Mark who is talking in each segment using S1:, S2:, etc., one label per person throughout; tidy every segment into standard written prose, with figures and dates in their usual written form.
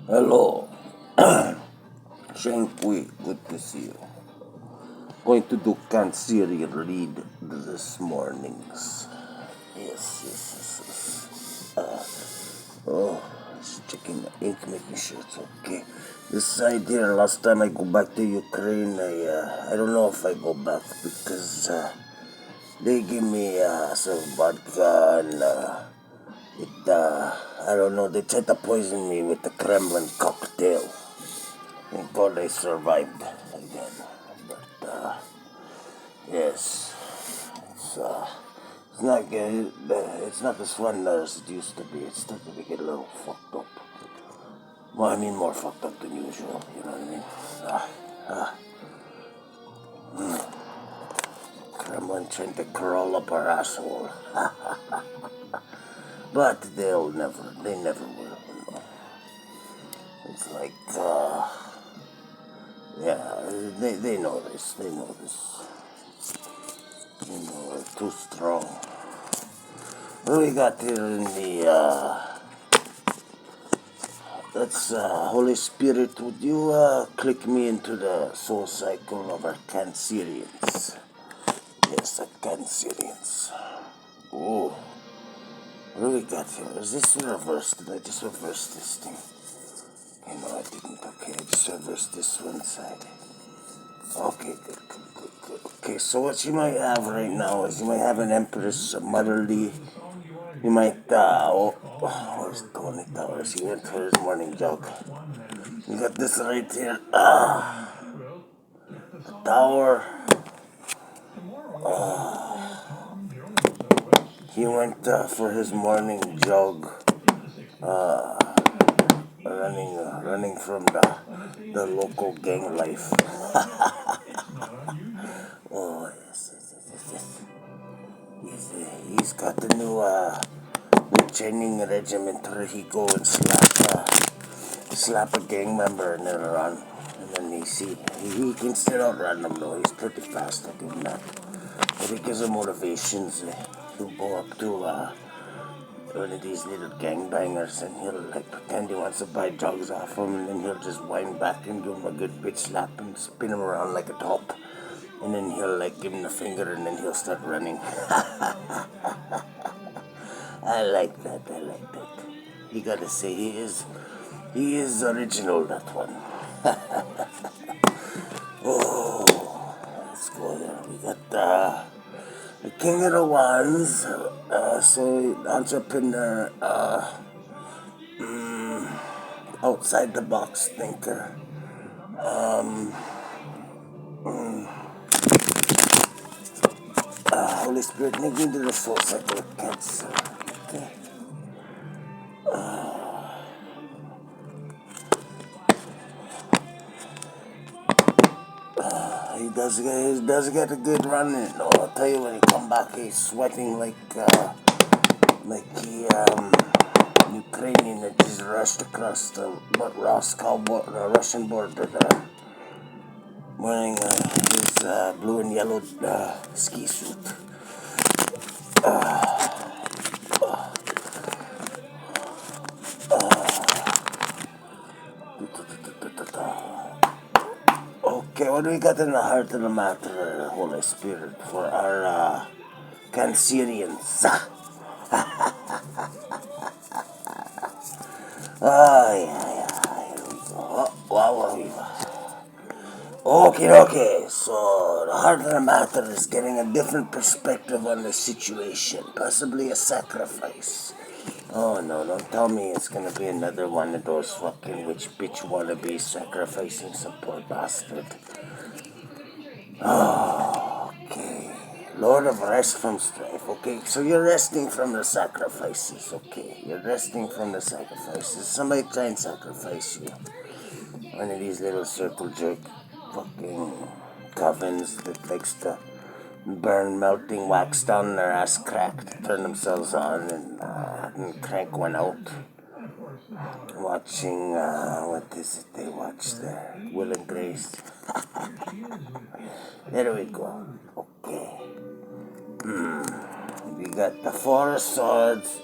S1: Hello, Shankwi, good to see you. Going to do Kansiri read this morning's. Oh, just checking the ink, making sure it's okay. This side here, last time I go back to Ukraine, I don't know if I go back because they give me some vodka and I don't know, they tried to poison me with the Kremlin cocktail. Thank God I survived again. But, yes, it's not good. It's not as fun as it used to be. It's starting to get a little fucked up. Well, I mean more fucked up than usual, you know what I mean? Kremlin trying to crawl up our asshole. But they never will. You know? It's like, yeah, they know this. They know this. You know, we're too strong. What do we got here in the, let's, Holy Spirit, would you, click me into the soul cycle of our Cancerians? Yes, our Cancerians. Oh, what do we got here? Is this reversed? Did I just reverse this thing? Okay, no, I didn't. Okay, I just reversed this one side. Okay, good. Okay, so what you might have right now is you might have an Empress, a motherly. You might, where's Tony Towers? He went for his morning jog. You got this right here. The tower. He went for his morning jog, running from the local gang life. Oh, yes. He's got the new training regiment where he go and slap a gang member and then run. And then he can still outrun them though. He's pretty fast, I'll give him that. But it gives him motivations. He'll go up to one of these little gangbangers and he'll like pretend he wants to buy drugs off him, and then he'll just wind back and give him a good bitch slap and spin him around like a top. And then he'll like give him the finger and then he'll start running. I like that. You gotta say he is original, that one. Oh, let's go there. We got the King of the Wands, so entrepreneur, outside the box thinker. Holy Spirit, make me into the soul cycle of Cancer. Okay. He does get a good run in. Oh, I'll tell you, when he come back, he's sweating like he Ukrainian that just rushed across the Russian border there, wearing his blue and yellow ski suit. Okay, what do we got in the heart of the matter, Holy Spirit, for our Cancerians? Yeah, here we go. Wow. Okay, so the heart of the matter is getting a different perspective on the situation, possibly a sacrifice. Oh no, don't tell me it's gonna be another one of those fucking witch bitch wannabes sacrificing some poor bastard. Oh, okay. Lord of rest from strife, okay? So you're resting from the sacrifices, okay? You're resting from the sacrifices. Somebody try and sacrifice you. One of these little circle jerk fucking covens that likes to burn melting wax down their ass crack to turn themselves on and crank one out. Watching, what is it they watch there? Will and Grace. There we go. Okay. We got the Four of Swords,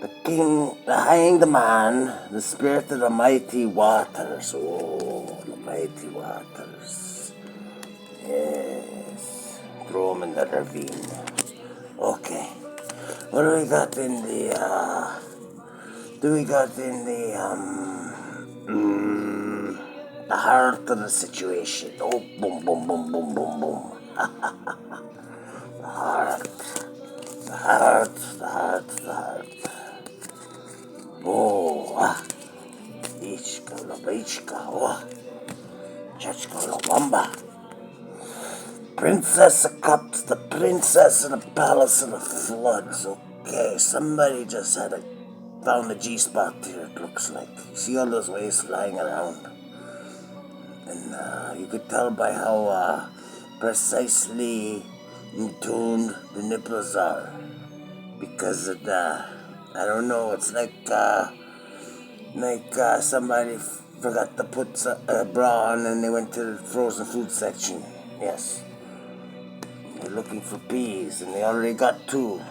S1: The king, the hanged man, the spirit of the mighty waters. Oh, the mighty waters. Yes. Throw him in the ravine. Okay. What do we got in the, the heart of the situation? Oh, boom, boom, boom, boom, boom, boom. The heart. The heart, the heart, the heart. Oh, Ichka, Labaichka, oh, Chachka, Lawamba. Princess of Cups, the princess in the palace of the floods. Okay, somebody just found a G-spot here, it looks like. You see all those waves flying around? And you could tell by how precisely in tuned the nipples are. Because of the, I don't know, it's like somebody forgot to put a bra on and they went to the frozen food section. Yes. They're looking for peas and they already got 2.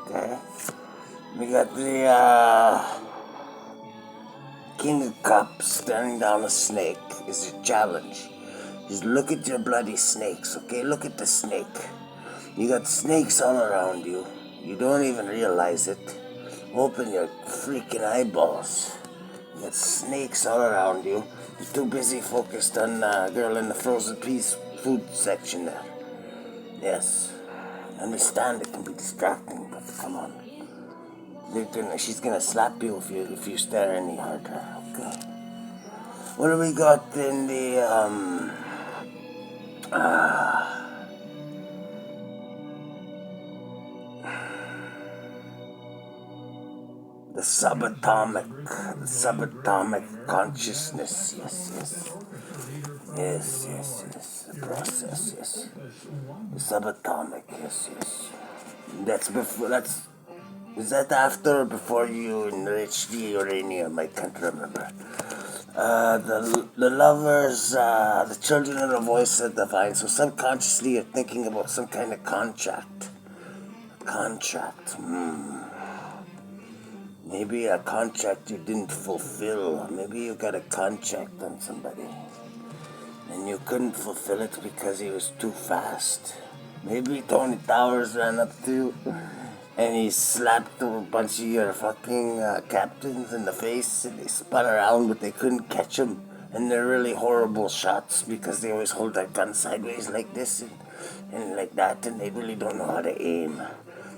S1: Okay. We got the King of Cups staring down a snake is a challenge. Just look at your bloody snakes, okay? Look at the snake. You got snakes all around you. You don't even realize it. Open your freaking eyeballs. You got snakes all around you. You're too busy focused on the girl in the frozen peas food section there. Yes. I understand it can be distracting, but come on. She's gonna slap you if you stare any harder. Okay. What do we got in the subatomic consciousness? Yes. The process. Yes. The subatomic. Yes. That's before. Is that after or before you enrich the uranium? I can't remember. The lovers, the children of the voice of the divine. So subconsciously you're thinking about some kind of contract. Maybe a contract you didn't fulfill. Maybe you got a contract on somebody. And you couldn't fulfill it because he was too fast. Maybe Tony Towers ran up to you and he slapped a bunch of your fucking captains in the face and they spun around but they couldn't catch him. And they're really horrible shots because they always hold their gun sideways like this and like that, and they really don't know how to aim.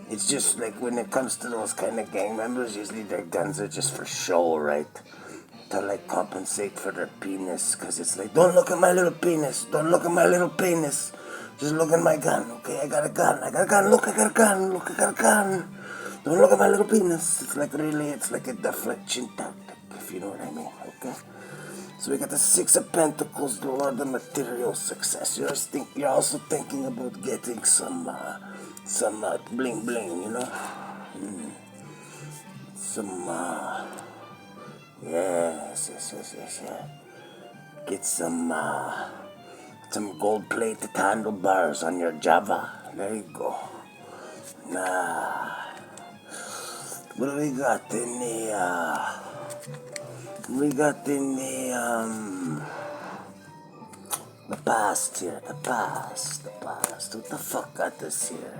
S1: It's just like when it comes to those kind of gang members, usually their guns are just for show, right? To like compensate for their penis, because it's like, don't look at my little penis, just look at my gun, okay? I got a gun, look, I got a gun, don't look at my little penis. It's like a deflection tactic, if you know what I mean, okay? So we got the 6 of Pentacles, the Lord of material success. You're also thinking about getting some bling bling, you know? Yes. Get some gold-plated handlebars on your Java. There you go. What do we got in the, the past here, the past. What the fuck got us here?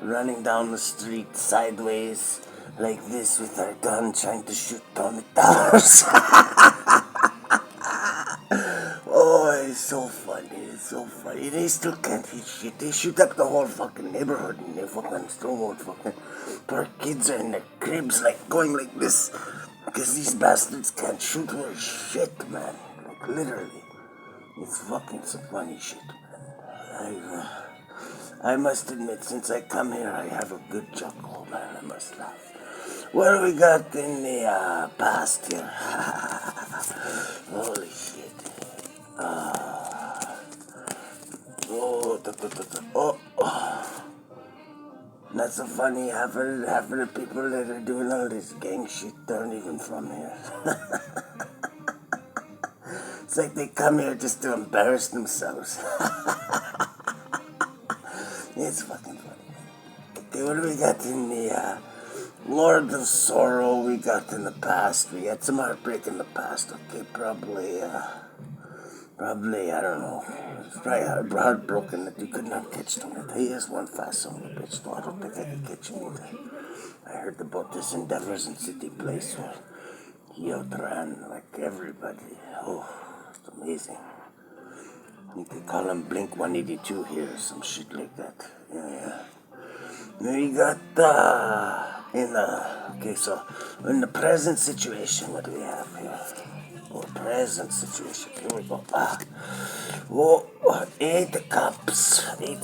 S1: Running down the street sideways like this with our gun trying to shoot Tony Towers. Oh, it's so funny. They still can't hit shit. They shoot up the whole fucking neighborhood and they fucking still won't fucking... Poor kids are in their cribs like going like this because these bastards can't shoot worth shit, man. Like literally. It's fucking some funny shit, man. I must admit, since I come here, I have a good chuckle, man. I must laugh. What do we got in the past here? Holy shit. Not so funny. Half of the people that are doing all this gang shit aren't even from here. It's like they come here just to embarrass themselves. It's fucking funny. Okay, what do we got in the Lord of sorrow we got in the past. We had some heartbreak in the past. Okay, probably, I don't know. It's probably heartbroken that you could not catch him. He is one fast son of a bitch, though. I don't think I could catch him either. I heard about this endeavors in City Place where he outran like everybody. Oh, it's amazing. You could call him Blink 182 here or some shit like that. Yeah. We got, okay, so in the present situation, what do we have here? Oh, present situation, here we go. Eight of Cups. We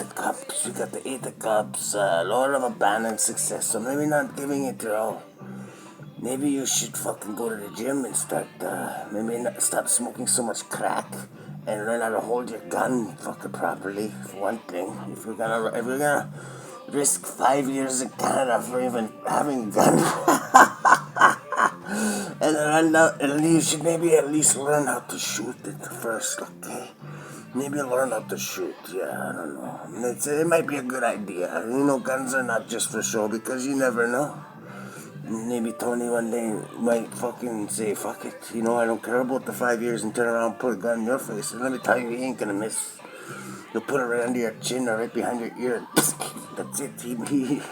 S1: got the Eight of Cups, Lord of Abandoned Success, so maybe not giving it your all. Maybe you should fucking go to the gym and start, stop smoking so much crack and learn how to hold your gun fucking properly, for one thing. If we're gonna risk 5 years in Canada for even having a gun, and you should maybe at least learn how to shoot it first, okay? Maybe learn how to shoot, yeah, I don't know. It might be a good idea. You know, guns are not just for show because you never know. Maybe Tony one day might fucking say, fuck it, you know, I don't care about the 5 years, and turn around and put a gun in your face. And let me tell you, he ain't gonna miss. You'll put it right under your chin or right behind your ear. That's it.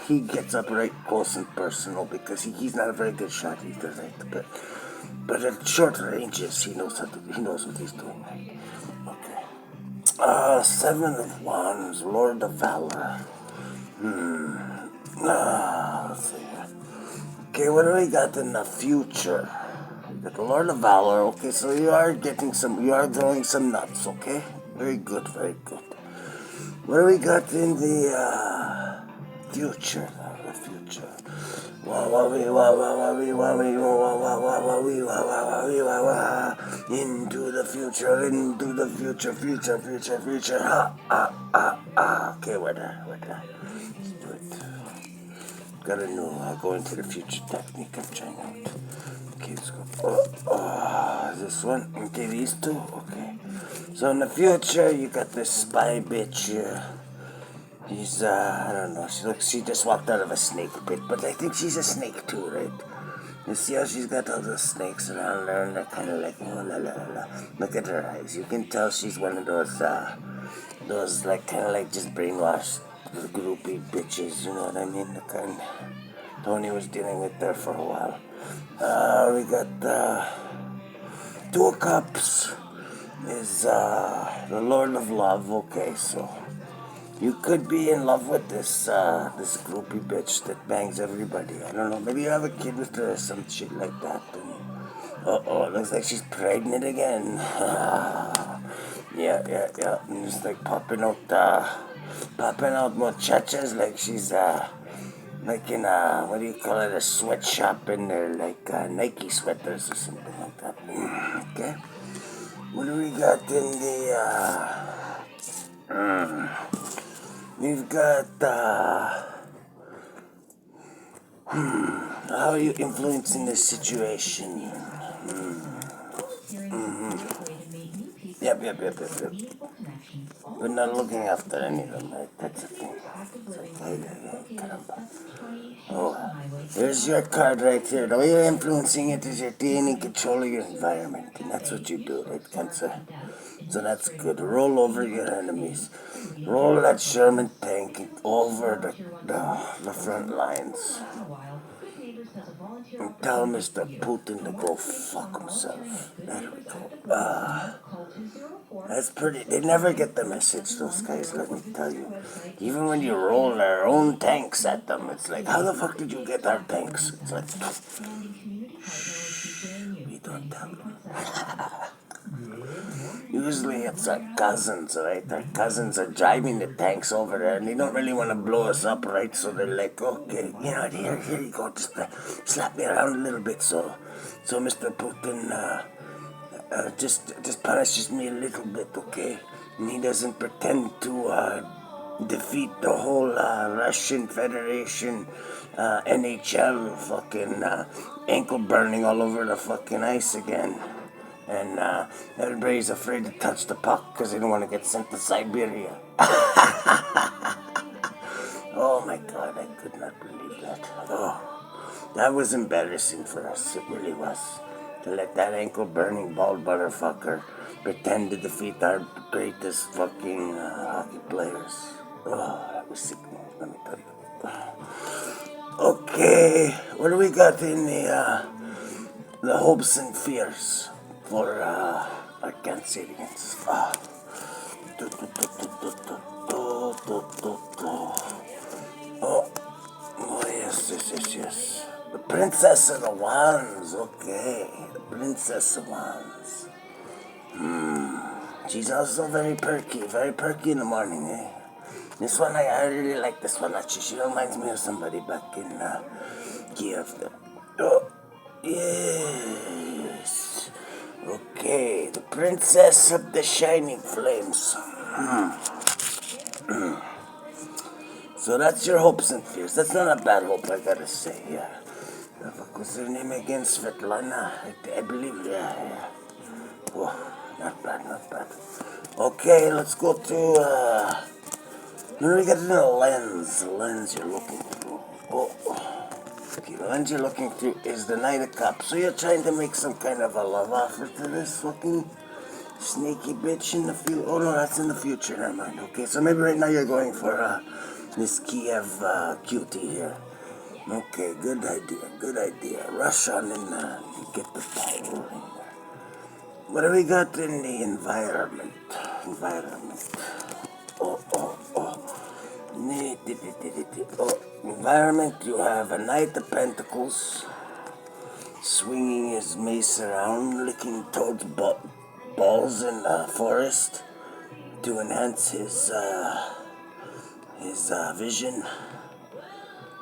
S1: He gets up right close and personal because he's not a very good shot either, right? But at short ranges, he knows what he's doing. Okay. Seven of Wands, Lord of Valor. Let's see. Okay, what do we got in the future? We got the Lord of Valor. Okay, so you are throwing some nuts. Okay, very good, very good. What do we got in the future? The future. Into the future. Okay, we're there. Let's do it. Got a new go into the future technique I'm trying out. Okay, let's go. This one. Okay, these two. Okay. So in the future, you got this spy bitch here. She's, I don't know, she just walked out of a snake pit, but I think she's a snake too, right? You see how she's got all those snakes around her, and they're kind of like, oh, la, la, la. Look at her eyes. You can tell she's one of those like, kind of like just brainwashed groupie bitches, you know what I mean? The kind Tony was dealing with there for a while. We got, Two of Cups is, the Lord of Love. Okay, so you could be in love with this groupie bitch that bangs everybody. I don't know. Maybe you have a kid with her or some shit like that. And it looks like she's pregnant again. Yeah. And just like popping out muchachas like she's like in what do you call it? A sweatshop in there, like Nike sweaters or something like that. Okay. What do we got in the We've got, how are you influencing this situation? Yep. We're not looking after any of them, right? That's the thing. Oh, here's your card right here. The way you're influencing it is you're gaining control of your environment, and that's what you do, right, Cancer? So that's good. Roll over your enemies. Roll that Sherman tank over the front lines. And tell Mr. Putin to go fuck himself. There we go. That's pretty. They never get the message, those guys, let me tell you. Even when you roll their own tanks at them, it's like, how the fuck did you get our tanks? It's like, we don't tell them. Usually it's our cousins, right? Our cousins are driving the tanks over there, and they don't really want to blow us up, right? So they're like, okay, you know, here you go, just slap me around a little bit, so Mr. Putin just punishes me a little bit, okay? And he doesn't pretend to defeat the whole Russian Federation, NHL, fucking ankle burning all over the fucking ice again. And everybody's afraid to touch the puck because they don't want to get sent to Siberia. Oh my God, I could not believe that. Oh, That was embarrassing for us. It really was. To let that ankle-burning bald motherfucker pretend to defeat our greatest fucking hockey players. Oh, that was sickening, let me tell you. Okay, what do we got in the hopes and fears for our Cancerians? Oh, yes. The Princess of the Wands, okay. The Princess of Wands. She's also very perky in the morning, eh? This one, I really like this one, actually. She reminds me of somebody back in Kiev. Oh, yes. Okay, the Princess of the Shining Flames. So that's your hopes and fears. That's not a bad hope, I gotta say, yeah. The fuck was her name again? Svetlana? I believe, yeah. Whoa, not bad. Okay, let's go to, then we got the lens. The lens you're looking through. Oh, okay, the lens you're looking through is the Knight of Cups. So you're trying to make some kind of a love offer to this fucking sneaky bitch in the future. Oh no, that's in the future, never mind. Okay, so maybe right now you're going for this Kiev cutie here. Okay, good idea. Rush on and get the ball rolling. What do we got in the environment? Environment, you have a Knight of Pentacles swinging his mace around, licking toads' balls in the forest to enhance his vision.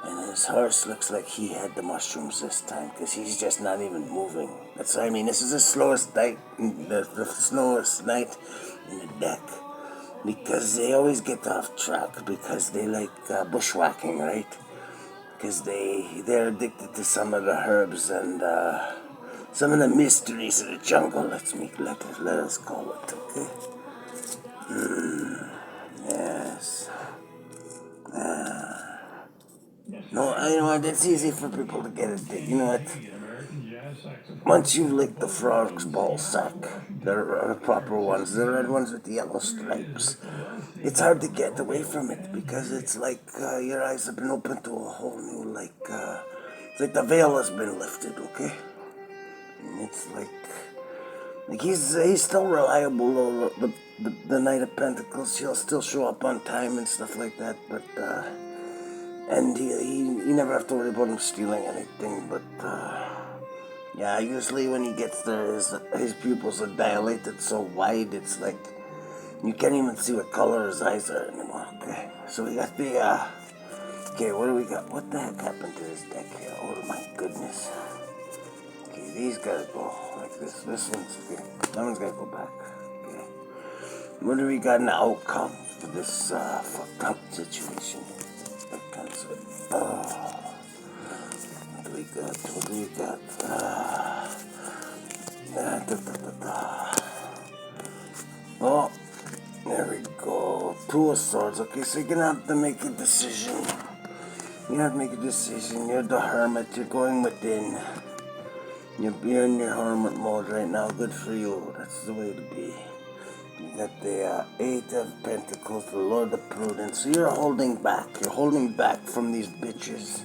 S1: And his horse looks like he had the mushrooms this time, because he's just not even moving. That's what I mean. This is the slowest night, the slowest night in the deck. Because they always get off track, because they like bushwhacking, right? Because they're addicted to some of the herbs and some of the mysteries of the jungle. Let us call it, okay? Yes. No, you know what? It's easy for people to get it. You know what? Once you lick the frog's ball sack, the proper ones, the red ones with the yellow stripes, it's hard to get away from it because it's like your eyes have been opened to a whole new, it's like the veil has been lifted, okay? And it's like he's still reliable, though, the Knight of Pentacles. He'll still show up on time and stuff like that, but, and you never have to worry about him stealing anything, but, yeah, usually when he gets there, his pupils are dilated so wide, it's like, you can't even see what color his eyes are anymore, okay? So we got the, okay, what do we got? What the heck happened to this deck here? Oh my goodness. Okay, these gotta go like this. This one's okay. That one's gotta go back, okay? What do we got in the outcome for this, fucked up situation? What do we got? Oh, there we go. Two of Swords. Okay, so you're gonna have to make a decision. You're the hermit. You're going within. You're in your hermit mode right now. Good for you. That's the way to be. You got the Eight of Pentacles, the Lord of Prudence. So you're holding back. You're holding back from these bitches.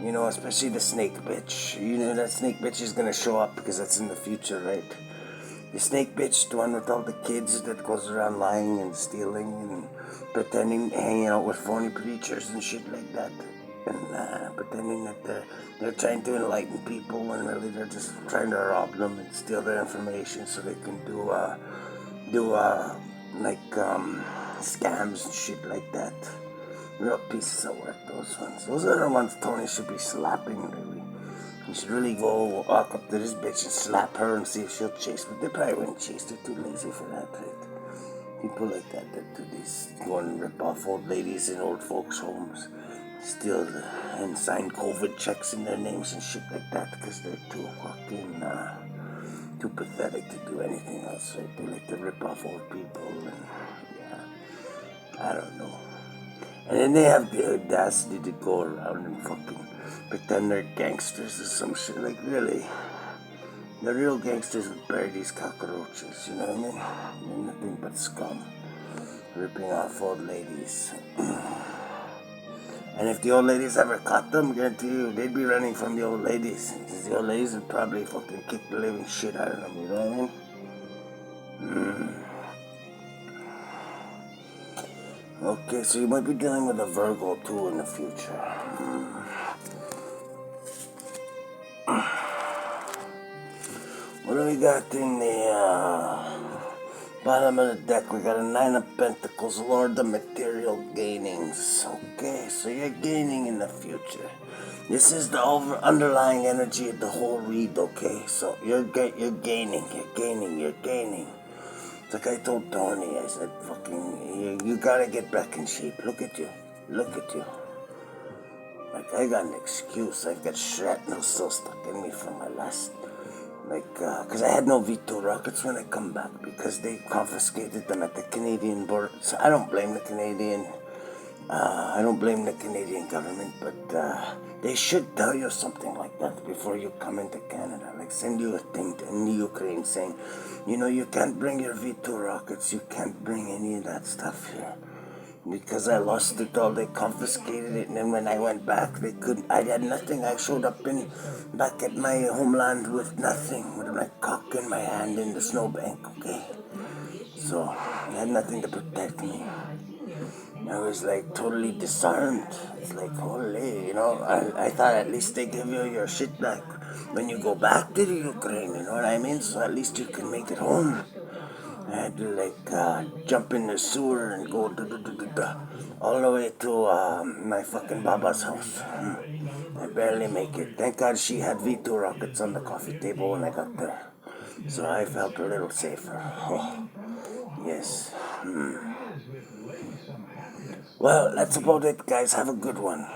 S1: You know, especially the snake bitch. You know that snake bitch is gonna show up because that's in the future, right? The snake bitch, the one with all the kids that goes around lying and stealing and pretending, hanging out with phony preachers and shit like that. And pretending that they're trying to enlighten people when really they're just trying to rob them and steal their information so they can do scams and shit like that. Real pieces of work, those ones. Those are the ones Tony should be slapping, really. He should really go walk up to this bitch and slap her and see if she'll chase. But they probably wouldn't chase. They're too lazy for that, right? People like that do these, go and rip off old ladies in old folks' homes, steal and sign COVID checks in their names and shit like that because they're too fucking, too pathetic to do anything else, right? They like to rip off old people and, yeah, I don't know. And then they have the audacity to go around and fucking pretend they're gangsters or some shit. Like, really, the real gangsters would bury these cockroaches, you know what I mean? They're nothing but scum, ripping off old ladies. And if the old ladies ever caught them, guarantee you, they'd be running from the old ladies. Because the old ladies would probably fucking kick the living shit out of them, you know what I mean? Okay, so you might be dealing with a Virgo too in the future. What do we got in the bottom of the deck? We got a Nine of Pentacles, Lord of Material Gainings. Okay, so you're gaining in the future. This is the underlying energy of the whole read, okay? So you're gaining. It's like I told Tony, I said, fucking, you gotta get back in shape. Look at you. Like, I got an excuse. I've got shrapnel still stuck in me from my last, because I had no V2 rockets when I come back, because they confiscated them at the Canadian border. So I don't blame the Canadian government, but they should tell you something like that before you come into Canada. Like, send you a thing in the Ukraine saying, you can't bring your V2 rockets, you can't bring any of that stuff here. Because I lost it all, they confiscated it, and then when I went back, I had nothing. I showed up back at my homeland with nothing, with my cock in my hand in the snowbank, okay? So, I had nothing to protect me. I was like totally disarmed. It's like, holy, I thought at least they give you your shit back when you go back to the Ukraine, you know what I mean? So at least you can make it home. I had to jump in the sewer and go all the way to my fucking Baba's house. I barely make it. Thank God she had V2 rockets on the coffee table when I got there. So I felt a little safer. Oh, yes. Well, that's about it, guys. Have a good one.